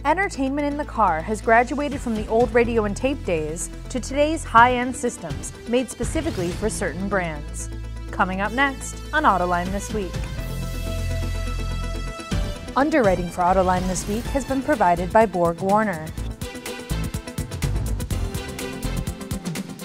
Entertainment in the car has graduated from the old radio and tape days to today's high-end systems made specifically for certain brands. Coming up next on Autoline This Week. Underwriting for Autoline This Week has been provided by BorgWarner.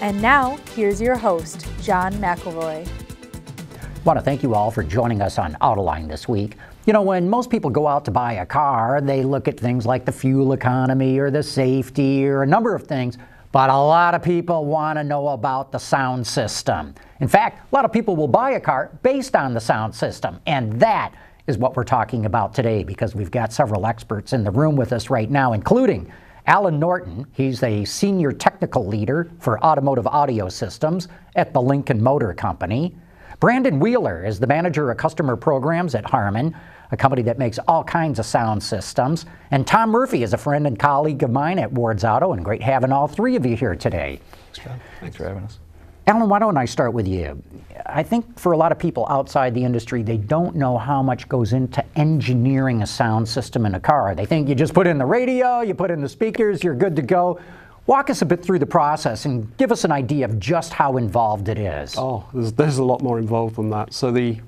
And now, here's your host, John McElroy. I want to thank you all for joining us on Autoline This Week. You know, when most people go out to buy a car, they look at things like the fuel economy or the safety or a number of things, but a lot of people want to know about the sound system. In fact, a lot of people will buy a car based on the sound system, and that is what we're talking about today because we've got several experts in the room with us right now, including Alan Norton. He's a senior technical leader for automotive audio systems at the Lincoln Motor Company. Brandon Wheeler is the manager of customer programs at HARMAN, a company that makes all kinds of sound systems. And Tom Murphy is a friend and colleague of mine at Ward's Auto, and great having all three of you here today. Thanks, John. Thanks for having us. Alan, why don't I start with you? I think for a lot of people outside the industry, they don't know how much goes into engineering a sound system in a car. They think you just put in the radio, you put in the speakers, you're good to go. Walk us a bit through the process and give us an idea of just how involved it is. Oh, there's a lot more involved than that. So the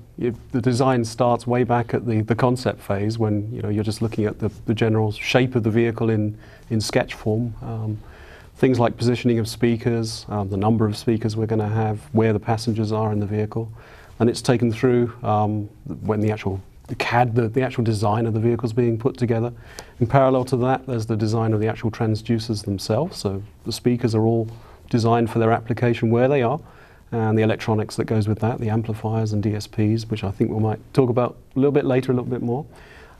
design starts way back at the concept phase when you're just looking at the general shape of the vehicle in sketch form. Things like positioning of speakers, the number of speakers we're going to have, where the passengers are in the vehicle, and it's taken through when the actual CAD, the actual design of the vehicle is being put together. In parallel to that, there's the design of the actual transducers themselves. So the speakers are all designed for their application where they are, and the electronics that goes with that, the amplifiers and DSPs, which I think we might talk about a little bit later, a little bit more.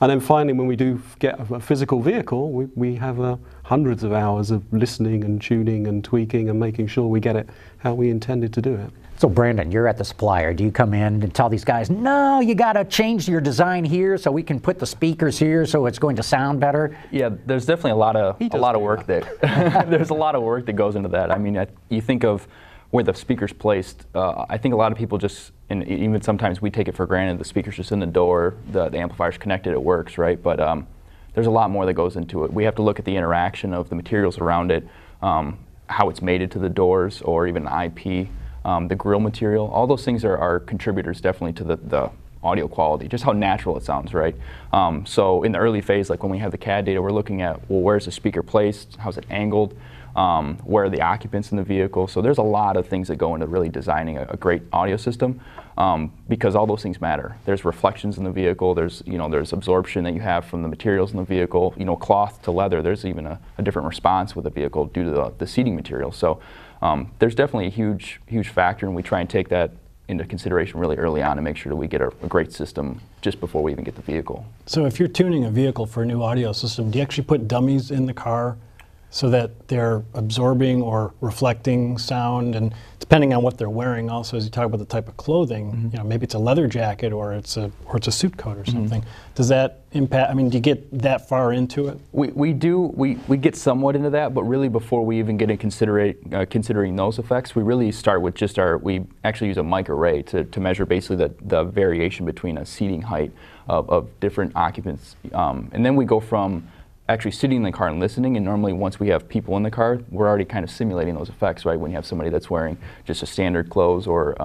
And then finally, when we do get a physical vehicle, we have hundreds of hours of listening and tuning and tweaking and making sure we get it how we intended to do it. So Brandon, you're at the supplier. Do you come in and tell these guys, no, you got to change your design here so we can put the speakers here so it's going to sound better? Yeah, there's definitely a lot of work that there's a lot of work that goes into that. I mean, you think of where the speaker's placed. I think a lot of people just, and even sometimes we take it for granted, the speaker's just in the door, the amplifier's connected, it works, right? But there's a lot more that goes into it. We have to look at the interaction of the materials around it, how it's mated to the doors or even the IP. The grill material, all those things are contributors definitely to the audio quality, just how natural it sounds, right? So in the early phase, like when we have the CAD data, we're looking at, well, where's the speaker placed, how's it angled, where are the occupants in the vehicle. So there's a lot of things that go into really designing a great audio system because all those things matter. There's reflections in the vehicle, there's absorption that you have from the materials in the vehicle, cloth to leather, there's even a different response with the vehicle due to the seating material. So there's definitely a huge factor, and we try and take that into consideration really early on and make sure that we get a great system just before we even get the vehicle. So if you're tuning a vehicle for a new audio system, do you actually put dummies in the car so that they're absorbing or reflecting sound? And depending on what they're wearing also, as you talk about the type of clothing, maybe it's a leather jacket or it's a suit coat or something. Does that impact, I mean, do you get that far into it? We get somewhat into that, but really before we even get in considering those effects, we really start with just we actually use a mic array to measure basically the variation between a seating height of different occupants. And then we go from actually sitting in the car and listening, and normally once we have people in the car, we're already kind of simulating those effects, right? When you have somebody that's wearing just a standard clothes or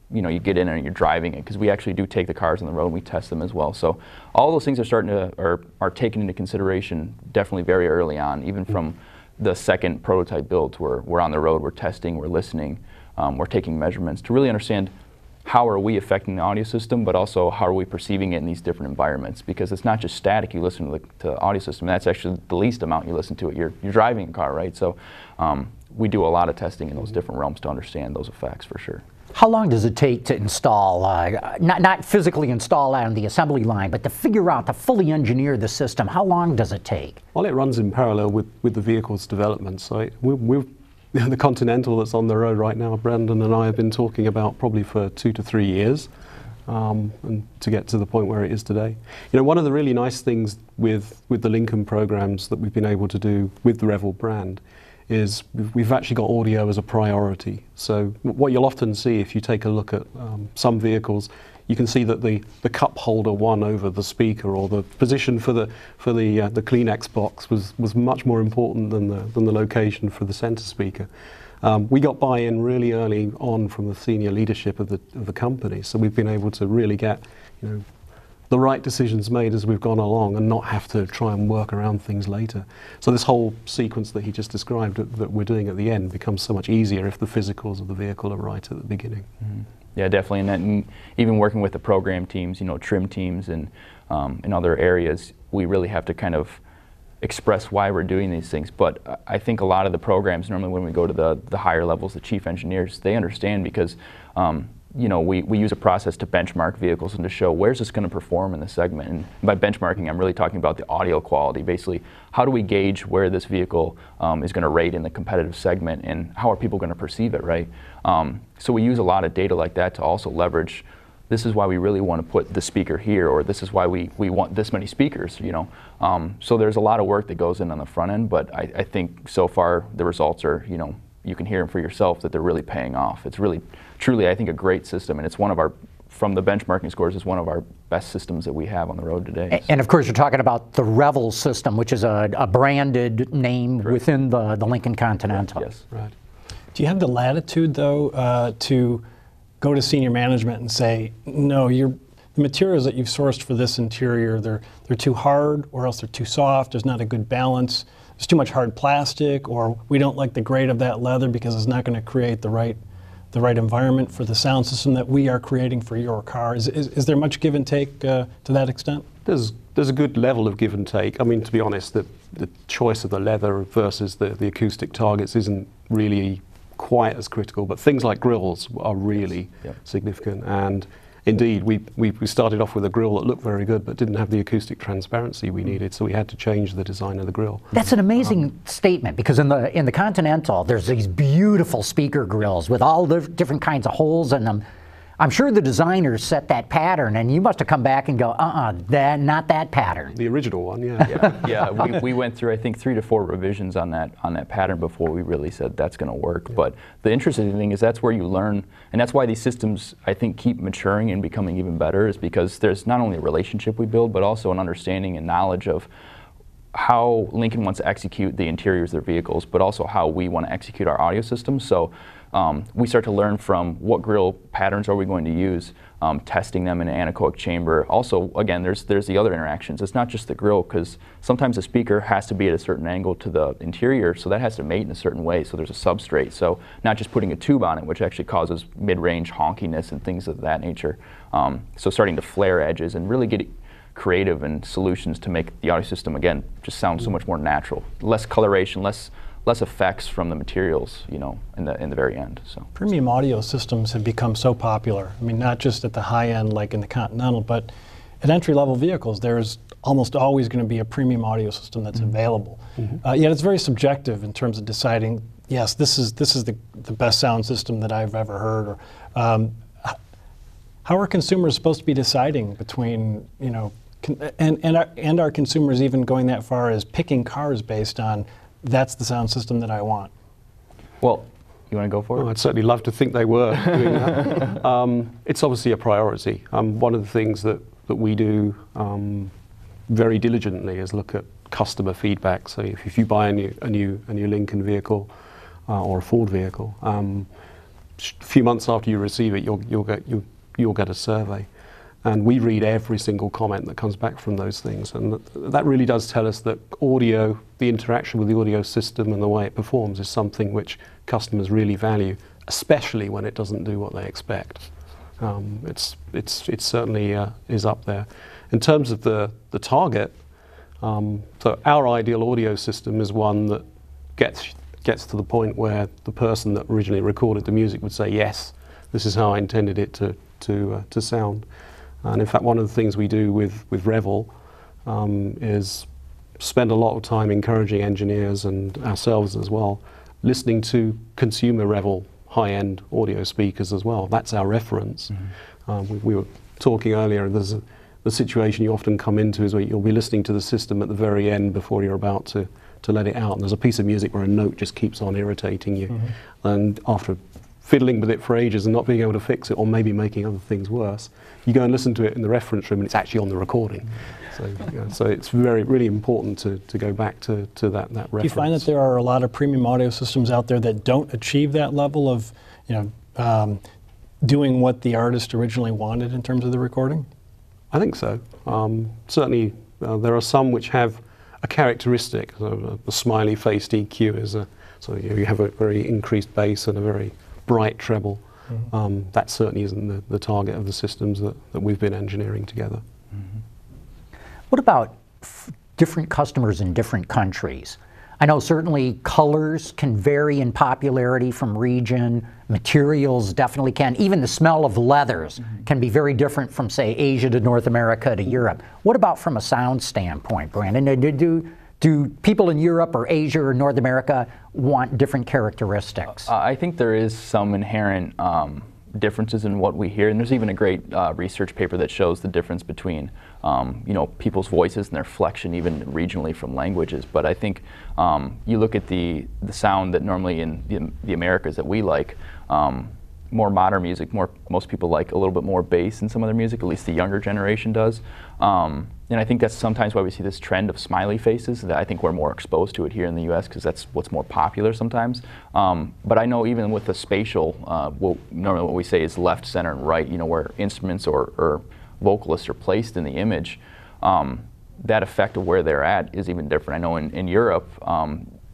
you get in and you're driving it, because we actually do take the cars on the road and we test them as well. So all those things are starting to are taken into consideration definitely very early on, even from the second prototype builds. We're on the road, we're testing, we're listening, we're taking measurements to really understand how are we affecting the audio system, but also how are we perceiving it in these different environments? Because it's not just static, you listen to the audio system, that's actually the least amount you listen to it. You're driving a car, right? So we do a lot of testing in those different realms to understand those effects for sure. How long does it take to install, not physically install on the assembly line, but to figure out, to fully engineer the system? How long does it take? Well, it runs in parallel with the vehicle's development. So the Continental that's on the road right now, Brandon and I have been talking about probably for 2 to 3 years, and to get to the point where it is today. One of the really nice things with the Lincoln programs that we've been able to do with the Revel brand is we've actually got audio as a priority. So what you'll often see if you take a look at some vehicles, you can see that the cup holder won over the speaker, or the position for the Kleenex box was much more important than the location for the center speaker. We got buy-in really early on from the senior leadership of the company, so we've been able to really get, you know, the right decisions made as we've gone along and not have to try and work around things later. So this whole sequence that he just described that we're doing at the end becomes so much easier if the physicals of the vehicle are right at the beginning. Mm-hmm. Yeah, definitely, and even working with the program teams, you know, trim teams and in other areas, we really have to kind of express why we're doing these things. But I think a lot of the programs, normally when we go to the higher levels, the chief engineers, they understand because you know, we use a process to benchmark vehicles and to show where's this going to perform in the segment. And by benchmarking, I'm really talking about the audio quality. Basically, how do we gauge where this vehicle is going to rate in the competitive segment, and how are people going to perceive it, right? So we use a lot of data like that to also leverage, this is why we really want to put the speaker here, or this is why we want this many speakers, you know. So there's a lot of work that goes in on the front end, but I think so far the results are, you know, you can hear them for yourself that they're really paying off. It's really, truly, I think, a great system, and it's one of our, from the benchmarking scores, is one of our best systems that we have on the road today. And of course, you're talking about the Revel system, which is a branded name within the Lincoln Continental. Yes. Right. Do you have the latitude, though, to go to senior management and say, no, the materials that you've sourced for this interior, they're too hard, or else they're too soft, there's not a good balance, there's too much hard plastic, or we don't like the grade of that leather because it's not going to create the right environment for the sound system that we are creating for your car? Is there much give and take to that extent? There's a good level of give and take. I mean, to be honest, the choice of the leather versus the acoustic targets isn't really quite as critical, but things like grills are really significant. And indeed, we started off with a grill that looked very good but didn't have the acoustic transparency we needed, so we had to change the design of the grill. That's an amazing statement, because in the Continental, there's these beautiful speaker grills with all the different kinds of holes in them. I'm sure the designers set that pattern, and you must have come back and go, not that pattern. The original one, yeah. Yeah, we went through, I think, 3 to 4 revisions on that pattern before we really said that's going to work. But the interesting thing is that's where you learn, and that's why these systems, I think, keep maturing and becoming even better, is because there's not only a relationship we build, but also an understanding and knowledge of how Lincoln wants to execute the interiors of their vehicles, but also how we want to execute our audio systems. So we start to learn from what grill patterns are we going to use, testing them in an anechoic chamber. Also, again, there's the other interactions. It's not just the grill, because sometimes the speaker has to be at a certain angle to the interior, so that has to mate in a certain way, so there's a substrate. So not just putting a tube on it, which actually causes mid-range honkiness and things of that nature. So starting to flare edges and really get creative and solutions to make the audio system, again, just sound so much more natural. Less coloration, less effects from the materials, you know, in the very end. So premium audio systems have become so popular. I mean, not just at the high end like in the Continental, but at entry-level vehicles, there's almost always going to be a premium audio system that's available. Yet it's very subjective in terms of deciding, yes, this is the best sound system that I've ever heard. Or how are consumers supposed to be deciding between, you know, and are consumers even going that far as picking cars based on, that's the sound system that I want? Well, you want to go for it? I'd certainly love to think they were doing that. It's obviously a priority. One of the things that we do very diligently is look at customer feedback. So if you buy a new Lincoln vehicle or a Ford vehicle, a few months after you receive it, you'll get a survey. And we read every single comment that comes back from those things. And that really does tell us that audio, the interaction with the audio system and the way it performs, is something which customers really value, especially when it doesn't do what they expect. It certainly is up there. In terms of the target, so our ideal audio system is one that gets to the point where the person that originally recorded the music would say, yes, this is how I intended it to sound. And in fact, one of the things we do with Revel is spend a lot of time encouraging engineers and ourselves as well, listening to consumer Revel high-end audio speakers as well. That's our reference. We were talking earlier, there's the situation you often come into is where you'll be listening to the system at the very end before you're about to let it out. And there's a piece of music where a note just keeps on irritating you. And after fiddling with it for ages and not being able to fix it, or maybe making other things worse. You go and listen to it in the reference room and it's actually on the recording. So it's really important to go back to that reference. Do you find that there are a lot of premium audio systems out there that don't achieve that level of, doing what the artist originally wanted in terms of the recording? I think so. Certainly, there are some which have a characteristic. The smiley faced EQ is so you have a very increased bass and a very bright treble. Mm-hmm. That certainly isn't the target of the systems that we've been engineering together. Mm-hmm. What about different customers in different countries? I know certainly colors can vary in popularity from region, materials definitely can, even the smell of leathers can be very different from, say, Asia to North America to Europe. What about from a sound standpoint, Brandon? Do people in Europe or Asia or North America want different characteristics? I think there is some inherent differences in what we hear, and there's even a great research paper that shows the difference between people's voices and their flexion even regionally from languages. But I think you look at the sound that normally in the Americas that we like, more modern music, most people like a little bit more bass in some of their music, at least the younger generation does. And I think that's sometimes why we see this trend of smiley faces, that I think we're more exposed to it here in the US because that's what's more popular sometimes. But I know even with the spatial, normally what we say is left, center, and right, where instruments or vocalists are placed in the image, that effect of where they're at is even different. I know in Europe,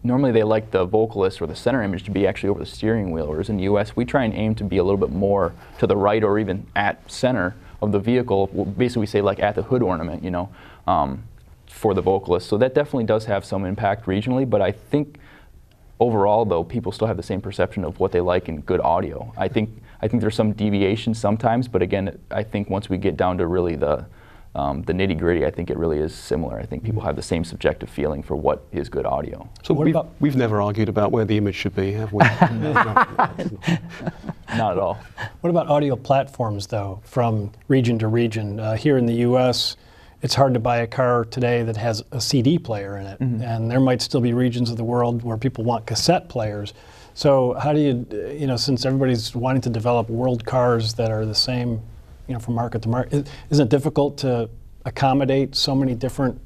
normally they like the vocalist or the center image to be actually over the steering wheel, whereas in the US we try and aim to be a little bit more to the right or even at center of the vehicle. Basically we say like at the hood ornament, for the vocalist. So that definitely does have some impact regionally, but I think overall though people still have the same perception of what they like in good audio. I think there's some deviation sometimes, but again, I think once we get down to really the nitty-gritty, I think it really is similar. I think people have the same subjective feeling for what is good audio. So we've never argued about where the image should be, have we? Not at all. What about audio platforms, though, from region to region? Here in the U.S., it's hard to buy a car today that has a CD player in it, and there might still be regions of the world where people want cassette players. So how do you, since everybody's wanting to develop world cars that are the same, from market to market, isn't it difficult to accommodate so many different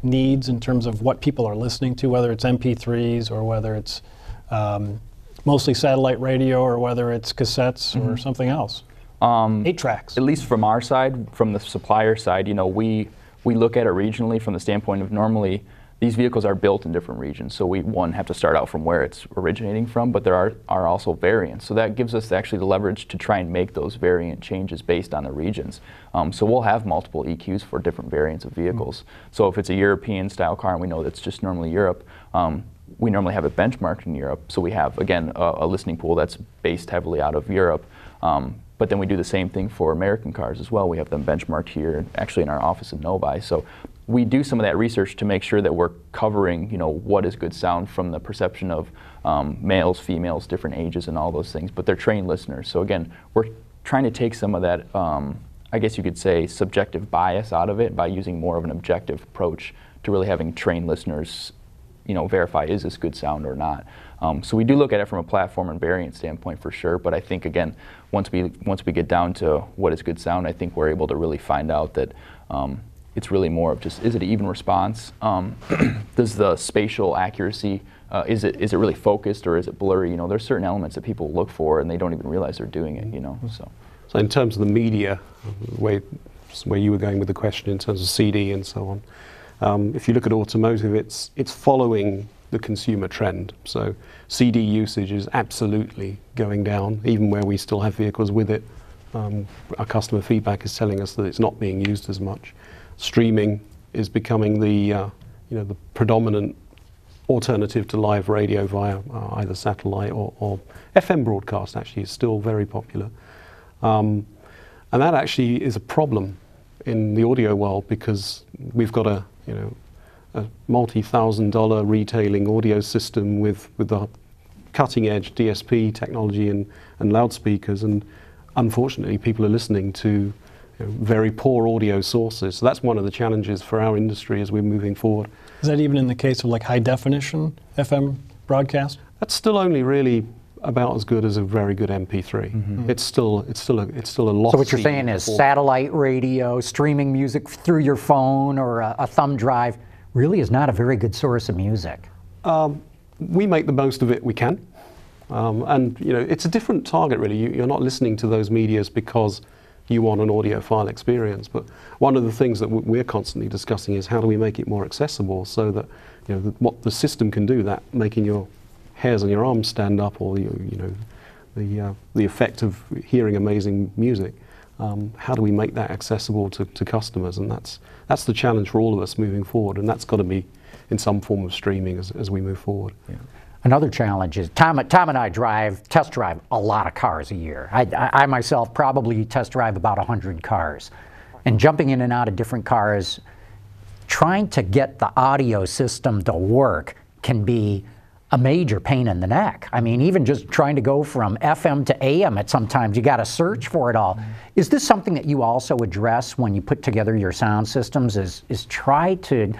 needs in terms of what people are listening to, whether it's MP3s or whether it's mostly satellite radio or whether it's cassettes or something else? 8 tracks. At least from our side, from the supplier side, we look at it regionally from the standpoint of normally these vehicles are built in different regions, so we have to start out from where it's originating from, but there are also variants. So that gives us actually the leverage to try and make those variant changes based on the regions. So we'll have multiple EQs for different variants of vehicles. So if it's a European style car and we know that's just normally Europe, we normally have it benchmarked in Europe. So we have, again, a listening pool that's based heavily out of Europe. But then we do the same thing for American cars as well. We have them benchmarked here, actually in our office in Novi. So we do some of that research to make sure that we're covering, what is good sound from the perception of males, females, different ages, and all those things. But they're trained listeners. So again, we're trying to take some of that, I guess you could say, subjective bias out of it by using more of an objective approach to really having trained listeners, verify is this good sound or not. So we do look at it from a platform and variant standpoint for sure. But I think again, once we get down to what is good sound, I think we're able to really find out that it's really more of just, is it an even response? Does the spatial accuracy, is it really focused or is it blurry? There's certain elements that people look for and they don't even realize they're doing it, So in terms of the media, where you were going with the question in terms of CD and so on, if you look at automotive, it's following the consumer trend. So CD usage is absolutely going down, even where we still have vehicles with it. Our customer feedback is telling us that it's not being used as much. Streaming is becoming the predominant alternative to live radio via either satellite or FM broadcast. Actually, is still very popular, and that actually is a problem in the audio world because we've got a multi-$1,000 retailing audio system with the cutting-edge DSP technology and loudspeakers, and unfortunately, people are listening to very poor audio sources. So that's one of the challenges for our industry as we're moving forward. Is that even in the case of like high definition FM broadcast? That's still only really about as good as a very good MP3. It's still a lost. So what you're saying is satellite radio, streaming music through your phone or a thumb drive really is not a very good source of music. We make the most of it we can, and it's a different target really. You're not listening to those medias because you want an audiophile experience. But one of the things that we're constantly discussing is how do we make it more accessible so that what the system can do, that making your hairs on your arms stand up, or the effect of hearing amazing music. How do we make that accessible to customers? And that's the challenge for all of us moving forward. And that's got to be in some form of streaming as we move forward. Yeah. Another challenge is Tom and I test drive a lot of cars a year. I myself probably test drive about 100 cars. And jumping in and out of different cars, trying to get the audio system to work can be a major pain in the neck. I mean, even just trying to go from FM to AM at sometimes, you got to search for it all. Is this something that you also address when you put together your sound systems, is try to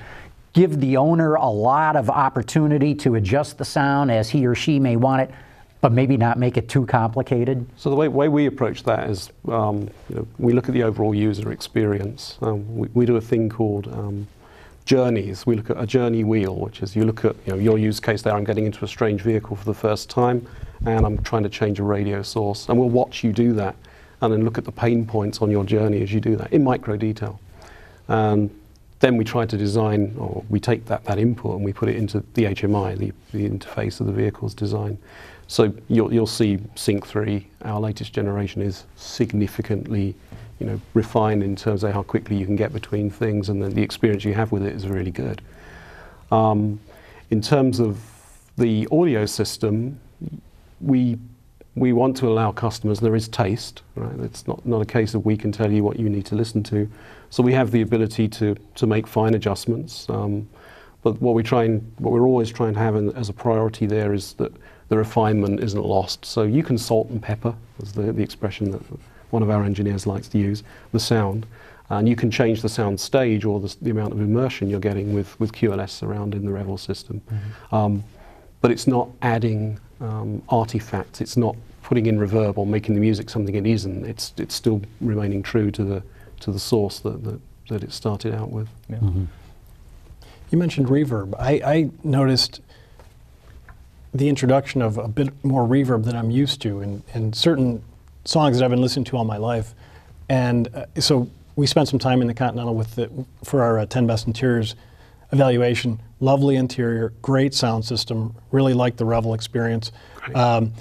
give the owner a lot of opportunity to adjust the sound as he or she may want it, but maybe not make it too complicated? So the way we approach that is, we look at the overall user experience. We do a thing called journeys. We look at a journey wheel, which is you look at your use case there. I'm getting into a strange vehicle for the first time, and I'm trying to change a radio source, and we'll watch you do that, and then look at the pain points on your journey as you do that in micro detail. And then we try to design, or we take that input and we put it into the HMI, the interface of the vehicle's design. So you'll see Sync 3, our latest generation, is significantly refined in terms of how quickly you can get between things, and then the experience you have with it is really good. In terms of the audio system, we want to allow customers, there is taste, right? It's not a case of we can tell you what you need to listen to. So we have the ability to make fine adjustments. But what we're always trying to have as a priority there is that the refinement isn't lost. So you can salt and pepper, as the expression that one of our engineers likes to use, the sound. And you can change the sound stage or the amount of immersion you're getting with QLS surrounding the Revel system. But it's not adding artifacts. It's not putting in reverb or making the music something it isn't. It's still remaining true to the source that it started out with. Yeah. You mentioned reverb. I noticed the introduction of a bit more reverb than I'm used to in certain songs that I've been listening to all my life. And so we spent some time in the Continental for our 10 Best Interiors evaluation. Lovely interior, great sound system, really liked the Revel experience. And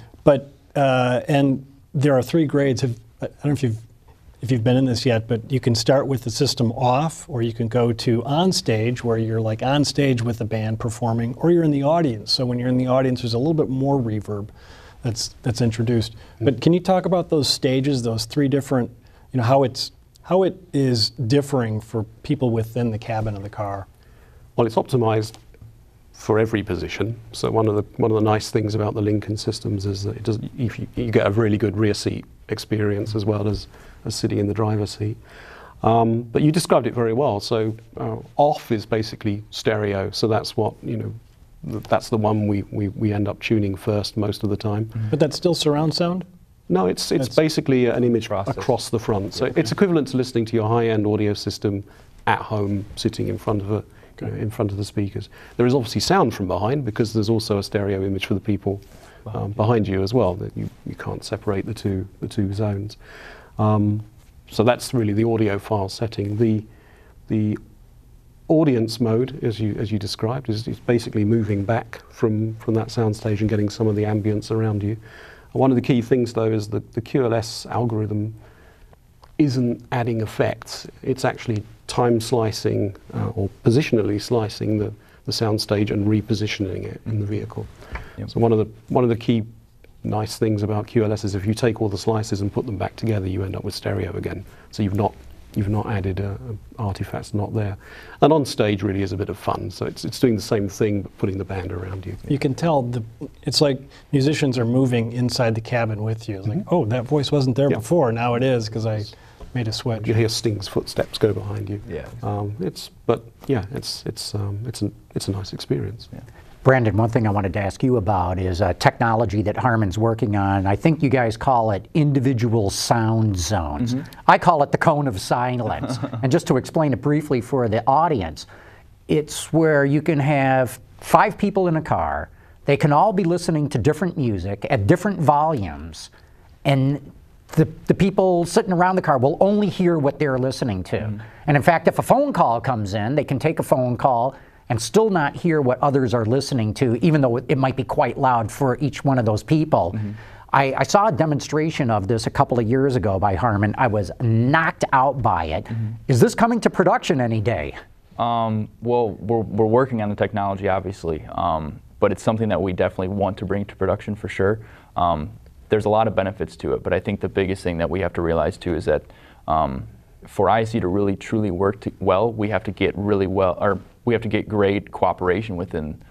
there are 3 grades. I don't know if you've been in this yet, but you can start with the system off, or you can go to on stage, where you're like on stage with the band performing, or you're in the audience. So when you're in the audience, there's a little bit more reverb that's introduced. But can you talk about those stages, those 3 different, how it is differing for people within the cabin of the car? Well, it's optimized for every position. So one of the nice things about the Lincoln systems is that you get a really good rear seat experience as well as sitting in the driver's seat. But you described it very well. So off is basically stereo. So that's what that's the one we end up tuning first most of the time. But that's still surround sound? No, it's basically an image across the front. So it's equivalent to listening to your high-end audio system at home, sitting in front of the speakers. There is obviously sound from behind, because there's also a stereo image for the people behind you as well. That you can't separate the two zones. So that's really the audio file setting. The audience mode, as you described, is basically moving back from that sound stage and getting some of the ambience around you. And one of the key things, though, is that the QLS algorithm isn't adding effects. It's actually time slicing or positionally slicing the sound stage and repositioning it in the vehicle. Yep. So one of the key nice things about QLS is if you take all the slices and put them back together, you end up with stereo again. So you've not added artifacts not there. And on stage really is a bit of fun. So it's doing the same thing but putting the band around you. You can tell it's like musicians are moving inside the cabin with you. It's like, oh, that voice wasn't there before. Now it is, because I made a switch. You hear Sting's footsteps go behind you. Yeah. It's a nice experience. Yeah. Brandon, one thing I wanted to ask you about is a technology that HARMAN's working on. I think you guys call it individual sound zones. I call it the cone of silence. And just to explain it briefly for the audience, it's where you can have 5 people in a car. They can all be listening to different music at different volumes, and the people sitting around the car will only hear what they're listening to. And in fact, if a phone call comes in, they can take a phone call and still not hear what others are listening to, even though it might be quite loud for each one of those people. I saw a demonstration of this a couple of years ago by HARMAN. I was knocked out by it. Is this coming to production any day? Well, we're working on the technology, obviously, but it's something that we definitely want to bring to production for sure. There's a lot of benefits to it, but I think the biggest thing that we have to realize too is that for ISE to really truly work well, we have to get we have to get great cooperation within,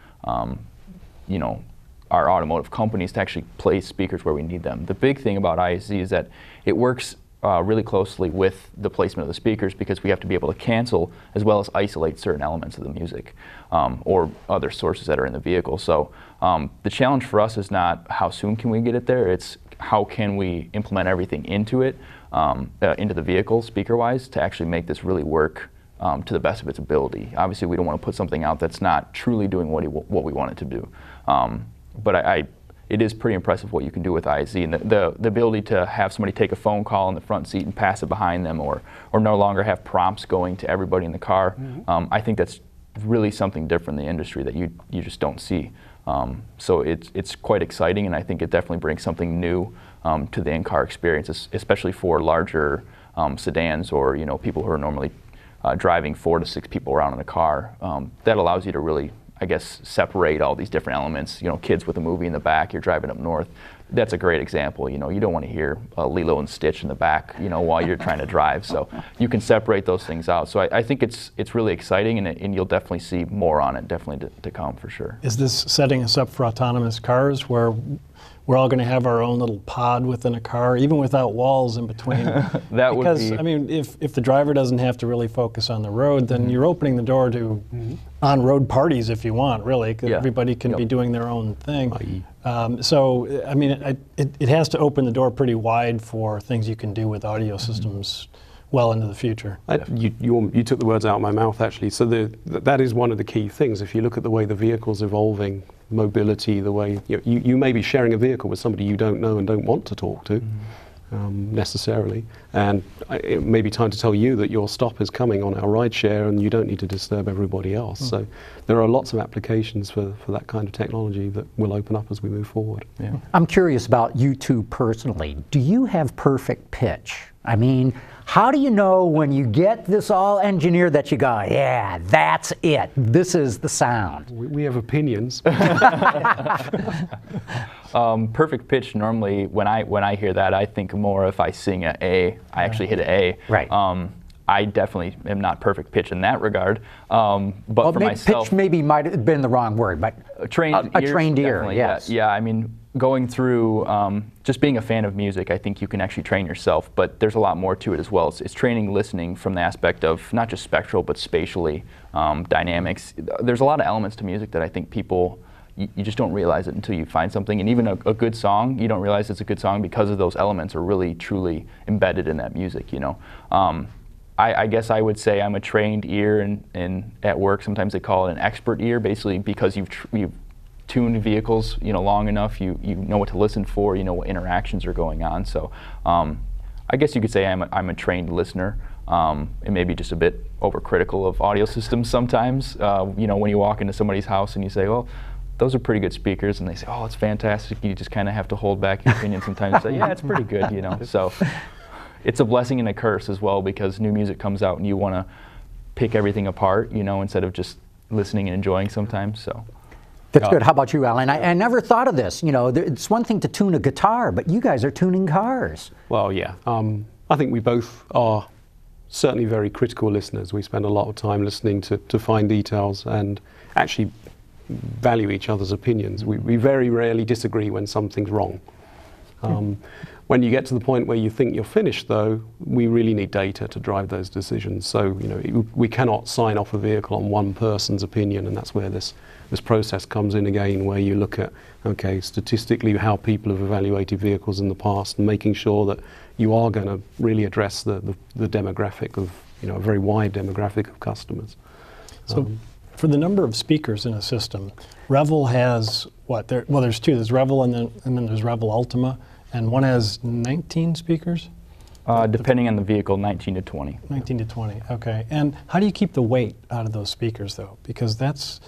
you know, our automotive companies to actually place speakers where we need them. The big thing about ISE is that it works really closely with the placement of the speakers, because we have to be able to cancel as well as isolate certain elements of the music or other sources that are in the vehicle. So the challenge for us is not how soon can we get it there, it's how can we implement everything into it, into the vehicle speaker-wise, to actually make this really work to the best of its ability. Obviously, we don't want to put something out that's not truly doing what we want it to do. But it is pretty impressive what you can do with ISE, and the ability to have somebody take a phone call in the front seat and pass it behind them, or no longer have prompts going to everybody in the car. I think that's really something different in the industry that you just don't see. So it's quite exciting, and I think it definitely brings something new to the in-car experience, especially for larger sedans, or people who are normally driving 4 to 6 people around in a car. That allows you to really, I guess, separate all these different elements. Kids with a movie in the back, you're driving up north. That's a great example. You don't want to hear Lilo and Stitch in the back, while you're trying to drive. So you can separate those things out. So I think it's really exciting, and you'll definitely see more on it, definitely to come for sure. Is this setting us up for autonomous cars where we're all going to have our own little pod within a car, even without walls in between? That would be... I mean, if the driver doesn't have to really focus on the road, then you're opening the door to on-road parties if you want, really, because everybody can be doing their own thing. So, I mean, it has to open the door pretty wide for things you can do with audio systems well into the future. You took the words out of my mouth, actually. So that is one of the key things. If you look at the way the vehicle's evolving, mobility, the way you may be sharing a vehicle with somebody you don't know and don't want to talk to necessarily, and it may be time to tell you that your stop is coming on our ride share and you don't need to disturb everybody else. So there are lots of applications for that kind of technology that will open up as we move forward. I'm curious about you two personally. Do you have perfect pitch? I mean, how do you know when you get this all engineered that you go, yeah, that's it, this is the sound? We have opinions. Perfect pitch, normally when I hear that, I think more if I sing an A, I actually hit an A. Right. I definitely am not perfect pitch in that regard. But for myself, pitch maybe might have been the wrong word, but a trained ear, yes. Yeah, I mean, going through just being a fan of music, I think you can actually train yourself, but there's a lot more to it as well. It's training listening from the aspect of not just spectral, but spatially, dynamics. There's a lot of elements to music that I think people, you just don't realize it until you find something. And even a good song, you don't realize it's a good song because of those elements are really, truly embedded in that music, I guess I would say I'm a trained ear, and at work sometimes they call it an expert ear, basically because you've tuned vehicles, long enough, you know what to listen for, you know what interactions are going on. So I guess you could say I'm a trained listener, and maybe just a bit overcritical of audio systems sometimes. When you walk into somebody's house and you say, well, those are pretty good speakers, and they say, oh, it's fantastic. You just kind of have to hold back your opinion sometimes and say, yeah, it's pretty good, So it's a blessing and a curse as well, because new music comes out and you want to pick everything apart, instead of just listening and enjoying sometimes. So. That's good. How about you, Alan? I never thought of this. It's one thing to tune a guitar, but you guys are tuning cars. Well, yeah. I think we both are certainly very critical listeners. We spend a lot of time listening to fine details and actually value each other's opinions. We very rarely disagree when something's wrong. When you get to the point where you think you're finished, though, we really need data to drive those decisions. So, you know, we cannot sign off a vehicle on one person's opinion, and that's where this process comes in again, where you look at, okay, statistically how people have evaluated vehicles in the past, and making sure that you are going to really address the demographic of, you know, a very wide demographic of customers. So, for the number of speakers in a system, Revel has what? Well, there's two. There's Revel and then there's Revel Ultima. And one has 19 speakers? Depending on the vehicle, 19 to 20. 19 to 20, okay. And how do you keep the weight out of those speakers, though? Because that's,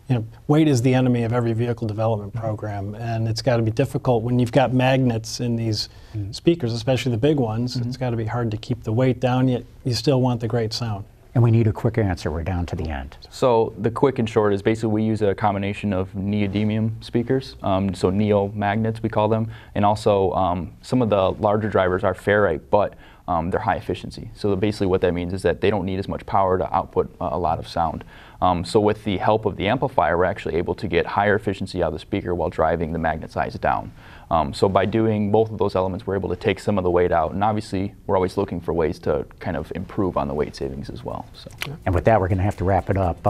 you know, weight is the enemy of every vehicle development program, and it's got to be difficult when you've got magnets in these speakers, especially the big ones. It's got to be hard to keep the weight down, yet you still want the great sound. And we need a quick answer. We're down to the end. So the quick and short is basically we use a combination of neodymium speakers, so neo magnets we call them, and also some of the larger drivers are ferrite, but they're high efficiency. So basically what that means is that they don't need as much power to output a lot of sound. So with the help of the amplifier, we're actually able to get higher efficiency out of the speaker while driving the magnet size down. So by doing both of those elements, we're able to take some of the weight out, and obviously we're always looking for ways to kind of improve on the weight savings as well. So. And with that, we're going to have to wrap it up.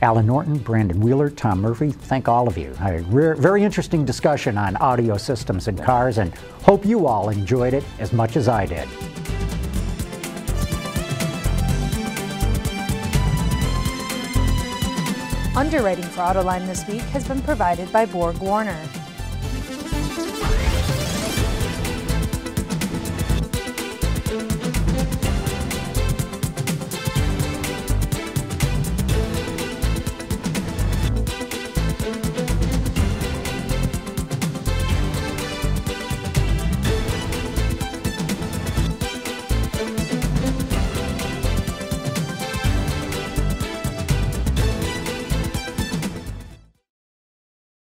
Alan Norton, Brandon Wheeler, Tom Murphy, thank all of you. A very interesting discussion on audio systems in cars, and hope you all enjoyed it as much as I did. Underwriting for Autoline this week has been provided by BorgWarner.